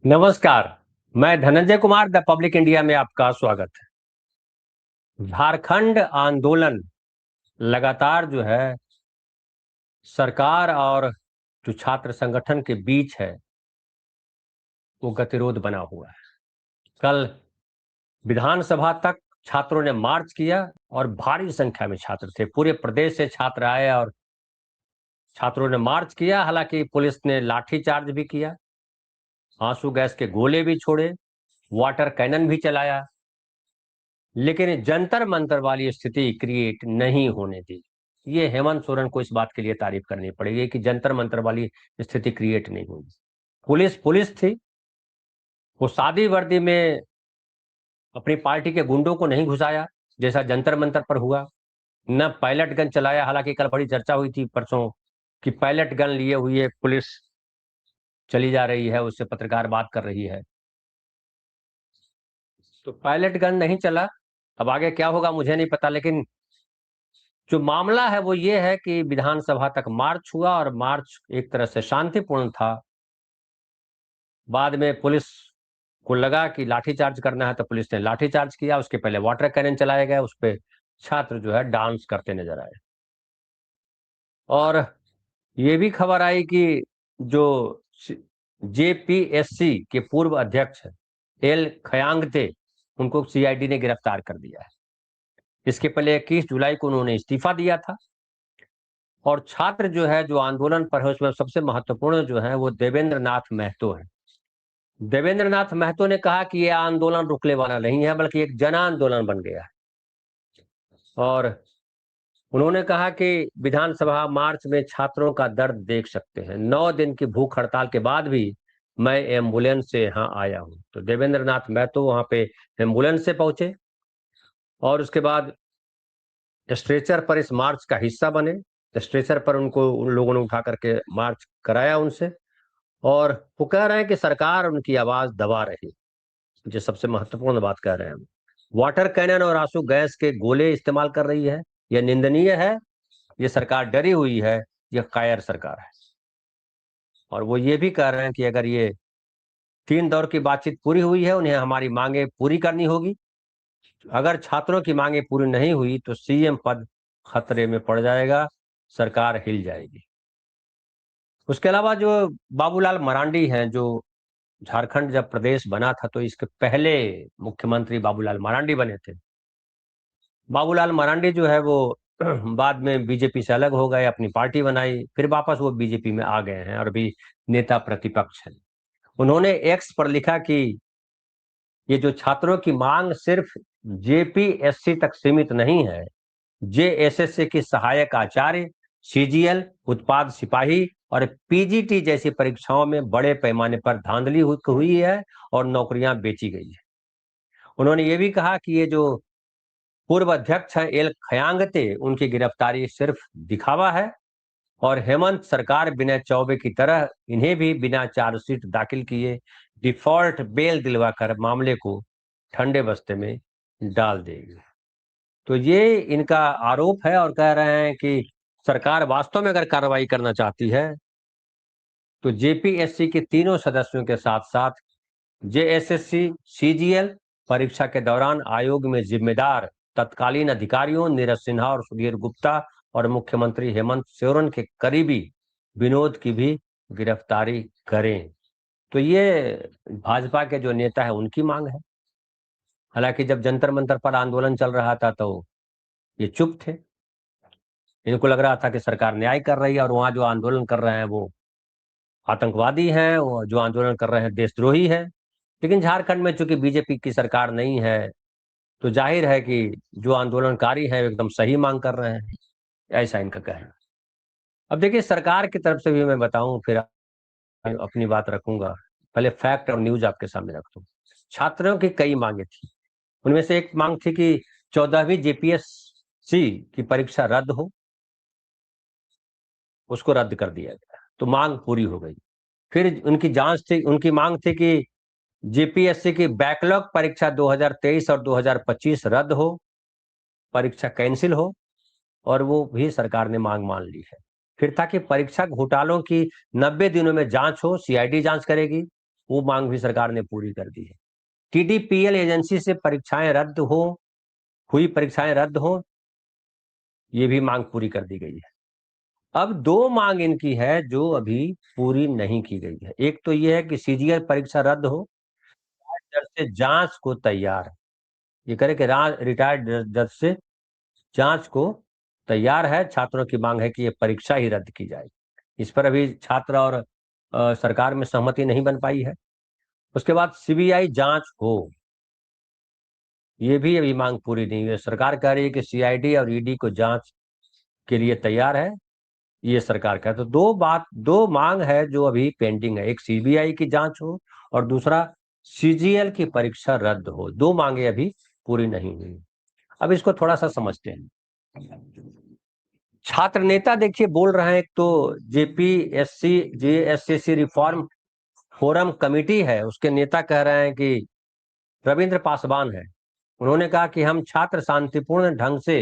नमस्कार। मैं Dhananjay Kumar the public India में आपका स्वागत है। झारखंड आंदोलन लगातार जो है सरकार और जो छात्र संगठन के बीच है वो गतिरोध बना हुआ है। कल विधानसभा तक छात्रों ने मार्च किया और भारी संख्या में छात्र थे। पूरे प्रदेश से छात्र आए और छात्रों ने मार्च किया। हालांकि पुलिस ने लाठीचार्ज भी किया, आंसू गैस के गोले भी छोड़े, वाटर कैनन भी चलाया, लेकिन जंतर मंतर वाली स्थिति क्रिएट नहीं होने दी। ये हेमंत सोरेन को इस बात के लिए तारीफ करनी पड़ेगी कि जंतर मंतर वाली स्थिति क्रिएट नहीं हुई। पुलिस पुलिस थी, वो सादी वर्दी में अपनी पार्टी के गुंडों को नहीं घुसाया जैसा जंतर मंतर पर हुआ, न पायलट गन चलाया। हालांकि कल बड़ी चर्चा हुई थी परसों कि पायलट गन लिए हुए पुलिस चली जा रही है, उससे पत्रकार बात कर रही है। तो पायलट गन नहीं चला, अब आगे क्या होगा मुझे नहीं पता, लेकिन जो मामला है वो ये है कि विधानसभा तक मार्च हुआ और मार्च एक तरह से शांतिपूर्ण था। बाद में पुलिस को लगा कि लाठीचार्ज करना है तो पुलिस ने लाठीचार्ज किया। उसके पहले वाटर कैनन चलाए गए, उस पे छात्र जो है डांस करते नजर आए। और ये भी खबर आई कि जो जेपीएससी के पूर्व अध्यक्ष एल खयांगते, उनको सीआईडी ने गिरफ्तार कर दिया है। इसके पहले 21 जुलाई को उन्होंने इस्तीफा दिया था। और छात्र जो है जो आंदोलन पर है उसमें सबसे महत्वपूर्ण जो है वो देवेंद्र नाथ महतो है। देवेंद्र नाथ महतो ने कहा कि यह आंदोलन रुकने वाला नहीं है बल्कि एक जन आंदोलन बन गया है। और उन्होंने कहा कि विधानसभा मार्च में छात्रों का दर्द देख सकते हैं। 9 दिन की भूख हड़ताल के बाद भी मैं एम्बुलेंस से यहाँ आया हूँ। तो देवेंद्र नाथ महतो वहां पे एम्बुलेंस से पहुंचे और उसके बाद स्ट्रेचर पर इस मार्च का हिस्सा बने। स्ट्रेचर पर उनको उन लोगों ने उठा करके मार्च कराया उनसे। और वो कह रहे हैं कि सरकार उनकी आवाज दबा रही है। जो सबसे महत्वपूर्ण बात कह रहे हैं हम, वाटर कैनन और आंसू गैस के गोले इस्तेमाल कर रही है। यह निंदनीय है। ये सरकार डरी हुई है। यह कायर सरकार है। और वो ये भी कह रहे हैं कि अगर ये 3 दौर की बातचीत पूरी हुई है, उन्हें हमारी मांगे पूरी करनी होगी। अगर छात्रों की मांगे पूरी नहीं हुई तो सीएम पद खतरे में पड़ जाएगा, सरकार हिल जाएगी। उसके अलावा जो बाबूलाल मरांडी हैं, जो झारखंड जब प्रदेश बना था तो इसके पहले मुख्यमंत्री बाबूलाल मरांडी बने थे। बाबूलाल मरांडी जो है वो बाद में बीजेपी से अलग हो गए, अपनी पार्टी बनाई, फिर वापस वो बीजेपी में आ गए हैं और अभी नेता प्रतिपक्ष हैं। उन्होंने एक्स पर लिखा कि ये जो छात्रों की मांग सिर्फ जेपीएससी तक सीमित नहीं है, जेएसएससी की सहायक आचार्य, सीजीएल, उत्पाद सिपाही और पीजीटी जैसी परीक्षाओं में बड़े पैमाने पर धांधली हुई है और नौकरियां बेची गई है। उन्होंने ये भी कहा कि ये जो पूर्व अध्यक्ष हैं एल खयांगते, उनकी गिरफ्तारी सिर्फ दिखावा है और हेमंत सरकार विनय चौबे की तरह इन्हें भी बिना चार्जशीट दाखिल किए डिफॉल्ट बेल दिलवाकर मामले को ठंडे बस्ते में डाल देगी। तो ये इनका आरोप है और कह रहे हैं कि सरकार वास्तव में अगर कार्रवाई करना चाहती है तो जेपीएससी के तीनों सदस्यों के साथ साथ जेएसएससी, सीजीएल परीक्षा के दौरान आयोग में जिम्मेदार तत्कालीन अधिकारियों नीरज सिन्हा और सुधीर गुप्ता और मुख्यमंत्री हेमंत सोरेन के करीबी विनोद की भी गिरफ्तारी करें। तो ये भाजपा के जो नेता है उनकी मांग है। हालांकि जब जंतर मंतर पर आंदोलन चल रहा था तो ये चुप थे। इनको लग रहा था कि सरकार न्याय कर रही है और वहां जो आंदोलन कर रहे हैं वो आतंकवादी हैं, वो जो आंदोलन कर रहे हैं देशद्रोही हैं। लेकिन झारखंड में चूंकि बीजेपी की सरकार नहीं है तो जाहिर है कि जो आंदोलनकारी हैं एकदम सही मांग कर रहे हैं, ऐसा इनका कहना है। अब देखिए सरकार की तरफ से भी मैं बताऊं, फिर अपनी बात रखूंगा। पहले फैक्ट और न्यूज आपके सामने रखता हूं। छात्रों की कई मांगे थी। उनमें से एक मांग थी कि 14वीं जेपीएससी की परीक्षा रद्द हो, उसको रद्द कर दिया गया तो मांग पूरी हो गई। फिर उनकी मांग थी कि जेपीएससी की बैकलॉग परीक्षा 2023 और 2025 रद्द हो, परीक्षा कैंसिल हो, और वो भी सरकार ने मांग मान ली है। फिर था कि परीक्षा घोटालों की 90 दिनों में जांच हो, सीआईडी जांच करेगी। वो मांग भी सरकार ने पूरी कर दी है। TDPL एजेंसी से परीक्षाएं रद्द हो, हुई परीक्षाएं रद्द हो, ये भी मांग पूरी कर दी गई है। अब दो मांग इनकी है जो अभी पूरी नहीं की गई है। एक तो ये है कि CGL परीक्षा रद्द हो, जज से जांच को तैयार। ये करे कि रिटायर्ड जज से जांच को तैयार है। छात्रों की मांग है कि ये परीक्षा ही रद्द की जाए। इस पर अभी छात्र और सरकार में सहमति नहीं बन पाई है। उसके बाद CBI जांच हो, ये भी अभी मांग पूरी नहीं है। सरकार कह रही है कि CID और ED को जांच के लिए तैयार है, ये सरकार का। तो दो मांग है जो अभी पेंडिंग है। एक CBI की जांच हो और दूसरा CGL की परीक्षा रद्द हो। दो मांगे अभी पूरी नहीं हुई। अब इसको थोड़ा सा समझते हैं। छात्र नेता देखिए बोल रहे हैं। एक तो JPSC JSCC reform forum committee है, उसके नेता कह रहे हैं कि रविंद्र पासवान है। उन्होंने कहा कि हम छात्र शांतिपूर्ण ढंग से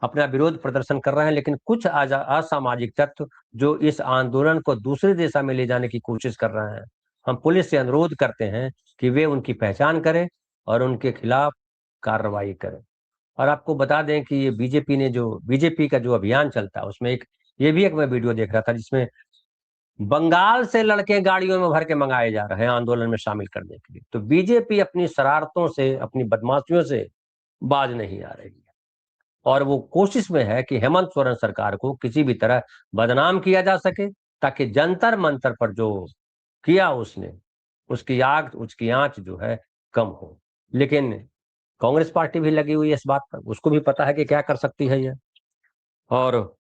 अपना विरोध प्रदर्शन कर रहे हैं, लेकिन कुछ असामाजिक तत्व जो इस आंदोलन को दूसरी दिशा में ले जाने की कोशिश कर रहे हैं, हम पुलिस से अनुरोध करते हैं कि वे उनकी पहचान करें और उनके खिलाफ कार्रवाई करें। और आपको बता दें कि ये बीजेपी का जो अभियान चलता है उसमें ये भी एक मैं वीडियो देख रहा था जिसमें बंगाल से लड़के गाड़ियों में भर के मंगाए जा रहे हैं आंदोलन में शामिल करने के लिए। तो बीजेपी अपनी शरारतों से, अपनी बदमाशियों से बाज नहीं आ रही है और वो कोशिश में है कि हेमंत सोरेन सरकार को किसी भी तरह बदनाम किया जा सके, ताकि जंतर मंतर पर जो किया उसने, उसकी आंच जो है कम हो। लेकिन कांग्रेस पार्टी भी लगी हुई है इस बात पर, उसको भी पता है कि क्या कर सकती है ये। और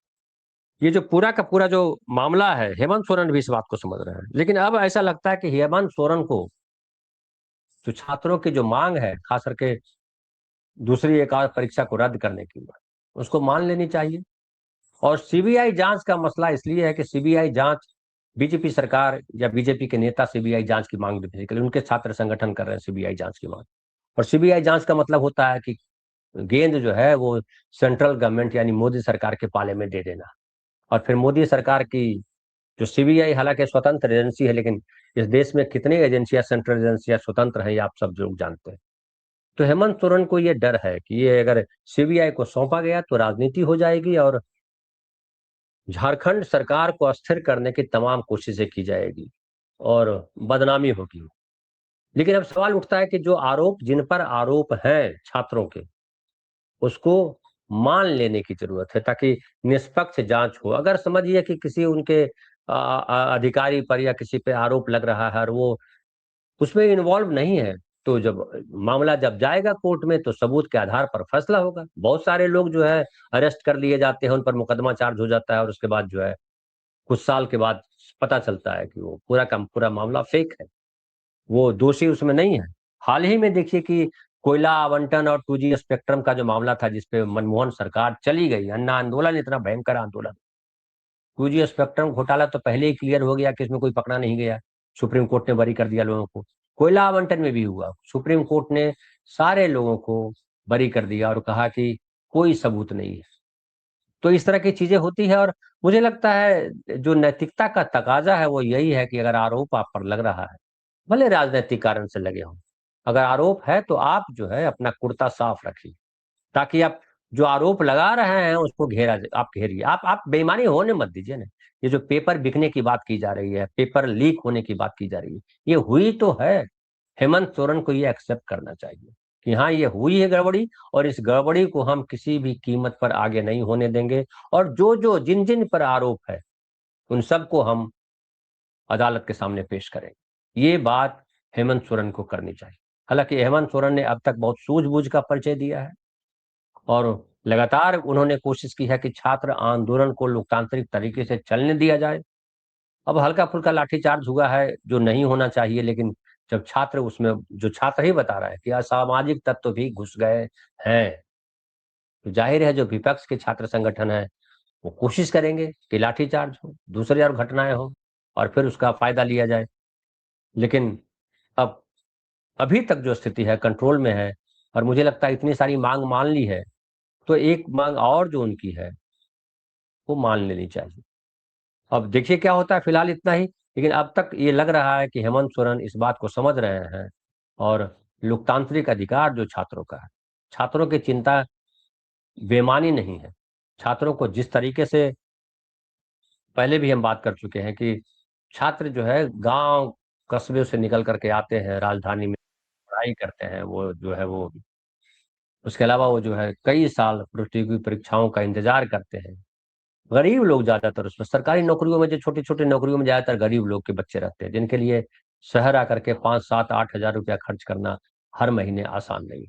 ये जो पूरा का पूरा जो मामला है, हेमंत सोरेन भी इस बात को समझ रहे हैं। लेकिन अब ऐसा लगता है कि हेमंत सोरेन को जो छात्रों की जो मांग है, खास करके दूसरी एक और परीक्षा को रद्द करने की, उसको मान लेनी चाहिए। और CBI जांच का मसला इसलिए है कि CBI जांच, बीजेपी सरकार या बीजेपी के नेता CBI जांच की मांग बेसिकली उनके छात्र संगठन कर रहे हैं CBI जांच की मांग। और CBI जांच का मतलब होता है कि गेंद जो है वो सेंट्रल गवर्नमेंट यानी मोदी सरकार के पाले में दे देना। और फिर मोदी सरकार की जो CBI हालांकि स्वतंत्र एजेंसी है, लेकिन इस देश में कितनी एजेंसियां, सेंट्रल एजेंसियां स्वतंत्र हैं, ये आप सब लोग जानते हैं। तो हेमंत सोरेन को ये डर है कि ये अगर CBI को सौंपा गया तो राजनीति हो जाएगी और झारखंड सरकार को अस्थिर करने की तमाम कोशिशें की जाएगी और बदनामी होगी। लेकिन अब सवाल उठता है कि जो आरोप, जिन पर आरोप हैं छात्रों के, उसको मान लेने की जरूरत है ताकि निष्पक्ष जांच हो। अगर समझिए कि किसी उनके अधिकारी पर या किसी पे आरोप लग रहा है और वो उसमें इन्वॉल्व नहीं है, तो जब जाएगा कोर्ट में तो सबूत के आधार पर फैसला होगा। बहुत सारे लोग जो है अरेस्ट कर लिए जाते हैं, उन पर मुकदमा चार्ज हो जाता है और उसके बाद जो है कुछ साल के बाद पता चलता है कि वो पूरा का पूरा मामला फेक है, वो दोषी उसमें नहीं है। हाल ही में देखिए कि कोयला आवंटन और 2G स्पेक्ट्रम का जो मामला था जिसपे मनमोहन सरकार चली गई, अन्ना आंदोलन, इतना भयंकर आंदोलन। 2G स्पेक्ट्रम घोटाला तो पहले ही क्लियर हो गया कि इसमें कोई पकड़ा नहीं गया, सुप्रीम कोर्ट ने बरी कर दिया लोगों को। कोयला आवंटन में भी हुआ, सुप्रीम कोर्ट ने सारे लोगों को बरी कर दिया और कहा कि कोई सबूत नहीं है। तो इस तरह की चीजें होती है और मुझे लगता है जो नैतिकता का तकाजा है वो यही है कि अगर आरोप आप पर लग रहा है, भले राजनीतिक कारण से लगे हों, अगर आरोप है तो आप जो है अपना कुर्ता साफ रखिए, ताकि आप जो आरोप लगा रहे हैं उसको आप घेरिए। आप बेईमानी होने मत दीजिए ना। ये जो पेपर बिकने की बात की जा रही है, पेपर लीक होने की बात की जा रही है, ये हुई तो है। हेमंत सोरेन को ये एक्सेप्ट करना चाहिए कि हाँ ये हुई है गड़बड़ी, और इस गड़बड़ी को हम किसी भी कीमत पर आगे नहीं होने देंगे। और जिन जिन पर आरोप है उन सबको हम अदालत के सामने पेश करेंगे। ये बात हेमंत सोरेन को करनी चाहिए। हालांकि हेमंत सोरेन ने अब तक बहुत सूझबूझ का परिचय दिया है और लगातार उन्होंने कोशिश की है कि छात्र आंदोलन को लोकतांत्रिक तरीके से चलने दिया जाए। अब हल्का फुल्का लाठीचार्ज हुआ है जो नहीं होना चाहिए, लेकिन जब जो छात्र ही बता रहा है कि असामाजिक तत्व भी घुस गए हैं, तो जाहिर है जो विपक्ष के छात्र संगठन है वो कोशिश करेंगे कि लाठीचार्ज हो, दूसरी और घटनाएं हो और फिर उसका फायदा लिया जाए। लेकिन अब अभी तक जो स्थिति है कंट्रोल में है और मुझे लगता है इतनी सारी मांग मान ली है, तो एक मांग और जो उनकी है वो मान लेनी चाहिए। अब देखिए क्या होता है, फिलहाल इतना ही। लेकिन अब तक ये लग रहा है कि हेमंत सोरेन इस बात को समझ रहे हैं और लोकतांत्रिक अधिकार जो छात्रों का है, छात्रों की चिंता बेमानी नहीं है। छात्रों को जिस तरीके से पहले भी हम बात कर चुके हैं कि छात्र जो है गांव कस्बे से निकल करके आते हैं राजधानी में, पढ़ाई करते हैं, वो जो है वो उसके अलावा वो जो है कई साल प्रतियोगी परीक्षाओं का इंतजार करते हैं। गरीब लोग ज्यादातर उसमें सरकारी नौकरियों में, जो छोटी छोटी नौकरियों में ज्यादातर गरीब लोग के बच्चे रहते हैं, जिनके लिए शहर आकर के 5 7 8 हजार रुपया खर्च करना हर महीने आसान नहीं।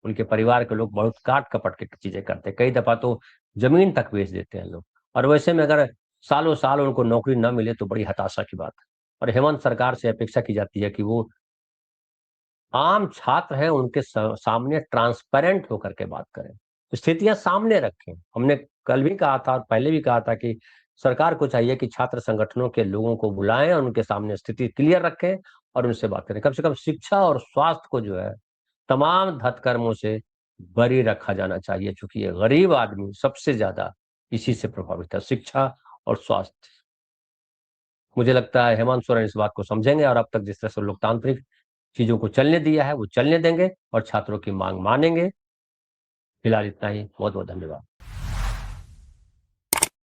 उनके परिवार के लोग बहुत काट कपट के चीजें करते हैं, कई दफा तो जमीन तक बेच देते हैं लोग। और वैसे में अगर सालों साल उनको नौकरी न मिले तो बड़ी हताशा की बात है। और हेमंत सरकार से अपेक्षा की जाती है कि वो आम छात्र हैं उनके सामने ट्रांसपेरेंट होकर के बात करें, स्थितियां सामने रखें। हमने कल भी कहा था और पहले भी कहा था कि सरकार को चाहिए कि छात्र संगठनों के लोगों को बुलाएं और उनके सामने स्थिति क्लियर रखें और उनसे बात करें। कम से कम शिक्षा और स्वास्थ्य को जो है तमाम हथकर्मों से बरी रखा जाना चाहिए, क्योंकि ये गरीब आदमी सबसे ज्यादा इसी से प्रभावित है, शिक्षा और स्वास्थ्य। मुझे लगता है हेमंत सोरेन इस बात को समझेंगे और अब तक जिस तरह से लोकतांत्रिक चीजों को चलने दिया है वो चलने देंगे और छात्रों की मांग मानेंगे। फिलहाल इतना ही, बहुत बहुत धन्यवाद।